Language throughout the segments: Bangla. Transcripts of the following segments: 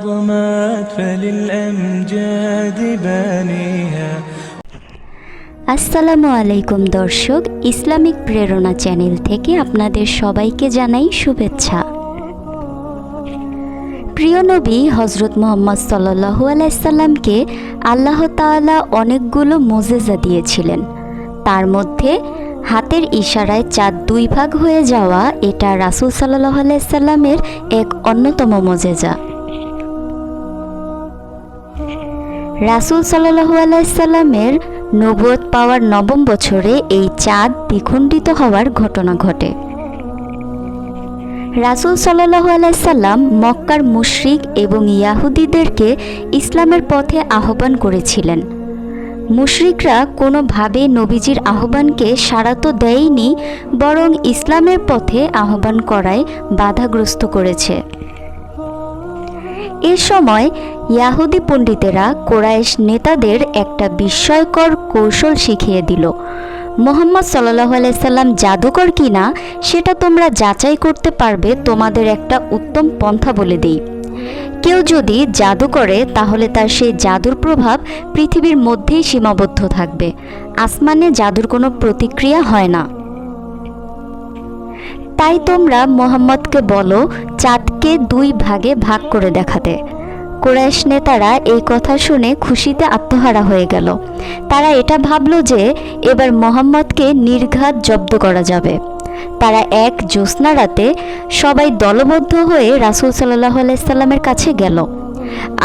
عظمت فللأمجاد بانيها। আসসালামু আলাইকুম দর্শক, ইসলামিক প্রেরণা চ্যানেল থেকে আপনাদের সবাইকে জানাই শুভেচ্ছা। প্রিয় নবী হজরত মুহাম্মদ সাল্লাল্লাহু আলাইহি সাল্লামকে আল্লাহ তাআলা অনেকগুলো মুজিজা দিয়েছিলেন। তার মধ্যে হাতের ইশারায় চাঁদ দুই ভাগ হয়ে যাওয়া এটা রাসূল সাল্লাল্লাহু আলাইহি সাল্লামের এক অন্যতম মুজিজা। রাসূল সাল্লাল্লাহু আলাইহি সাল্লামের নবুয়ত পাওয়ার ৯ম বছরে এই চাঁদ দ্বিখণ্ডিত হওয়ার ঘটনা ঘটে। রাসূল সাল্লাল্লাহু আলাইহি সাল্লাম মক্কার মুশরিক এবং ইয়াহুদীদেরকে ইসলামের পথে আহ্বান করেছিলেন। মুশরিকরা কোনোভাবে নবীজির আহ্বানকে সাড়া তো দেয়নি, বরং ইসলামের পথে আহ্বান করায় বাধাগ্রস্ত করেছে। এ সময় ইয়াহুদি পণ্ডিতেরা কোরাইশ নেতাদের একটা বিস্ময়কর কৌশল শিখিয়ে দিল। মুহাম্মদ সাল্লাল্লাহু আলাইহি সাল্লাম জাদুকর কিনা সেটা তোমরা যাচাই করতে পারবে তোমাদের একটা উত্তম পন্থা বলে দেই। কেউ যদি জাদু করে তাহলে তার সেই জাদুর প্রভাব পৃথিবীর মধ্যেই সীমাবদ্ধ থাকবে, আসমানে জাদুর কোনো প্রতিক্রিয়া হয় না। তাই তোমরা মুহাম্মদকে বলো চাঁদকে দুই ভাগে ভাগ করে দেখাতে। কুরাইশ নেতারা এই কথা শুনে খুশিতে আত্মহারা হয়ে গেল। তারা এটা ভাবল যে এবার মুহাম্মদকে নির্ঘাত জব্দ করা যাবে। তারা এক জ্যোৎস্না রাতে সবাই দলবদ্ধ হয়ে রাসূল সাল্লাল্লাহু আলাইহি সাল্লামের কাছে গেল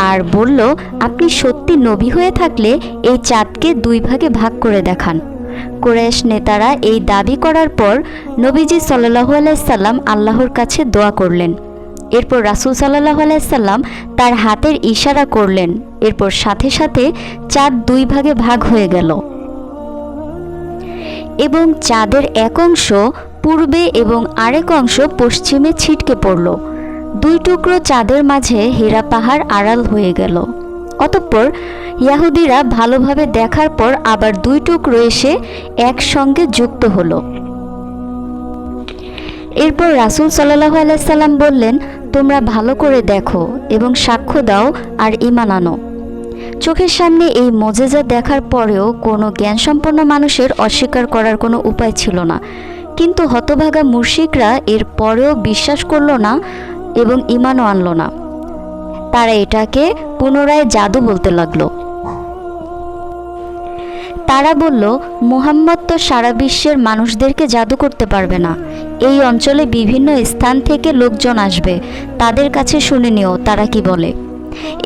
আর বলল, আপনি সত্যি নবী হয়ে থাকলে এই চাঁদকে দুই ভাগে ভাগ করে দেখান। কুরাইশ নেতারা এই দাবি করার পর নবীজি সাল্লাল্লাহু আলাইহি সাল্লাম আল্লাহর কাছে দোয়া করলেন। এরপর রাসূল সাল্লাল্লাহু আলাইহি সাল্লাম তার হাতের ইশারা করলেন। এরপর সাথে সাথে চাঁদ দুই ভাগে ভাগ হয়ে গেল এবং চাঁদের এক অংশ পূর্বে এবং আরেক অংশ পশ্চিমে ছিটকে পড়ল। দুই টুকরো চাঁদের মাঝে হীরা পাহাড় আড়াল হয়ে গেল। অতঃপর ইয়াহুদিরা ভালোভাবে দেখার পর আবার দুই টুকরো এসে একসঙ্গে যুক্ত হলো। এরপর রাসূল সাল্লাল্লাহু আলাইহি সাল্লাম বললেন, তোমরা ভালো করে দেখো এবং সাক্ষ্য দাও আর ঈমান আনো। চোখের সামনে এই মুজিজা দেখার পরেও কোনো জ্ঞানসম্পন্ন মানুষের অস্বীকার করার কোনো উপায় ছিল না। কিন্তু হতভাগা মুশরিকরা এর পরেও বিশ্বাস করল না এবং ঈমানও আনল না। তারা এটাকে পুনরায় জাদু বলতে লাগলো। তারা বলল, মুহাম্মদ তো সারা বিশ্বের মানুষদেরকে জাদু করতে পারবে না। এই অঞ্চলে বিভিন্ন স্থান থেকে লোকজন আসবে, তাদের কাছে শুনে নিও তারা কি বলে।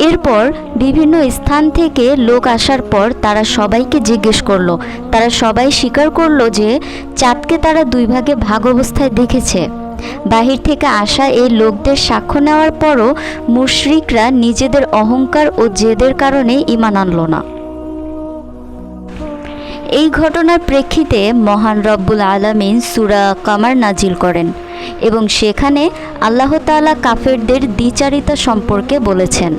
এরপর বিভিন্ন স্থান থেকে লোক আসার পর তারা সবাইকে জিজ্ঞেস করলো। তারা সবাই স্বীকার করলো যে চাঁদকে তারা দুই ভাগে ভাগ অবস্থায় দেখেছে। বাহির থেকে আসা এই লোকদের সাক্ষ্য নেওয়ার পরও মুশরিকরা নিজেদের অহংকার ও জেদের কারণে ঈমান আনল না। এই ঘটনার প্রেক্ষিতে মহান রব্বুল আলামিন সূরা কামার নাজিল করেন এবং সেখানে আল্লাহ তাআলা কাফেরদের দ্বিচারিতা সম্পর্কে বলেছেন।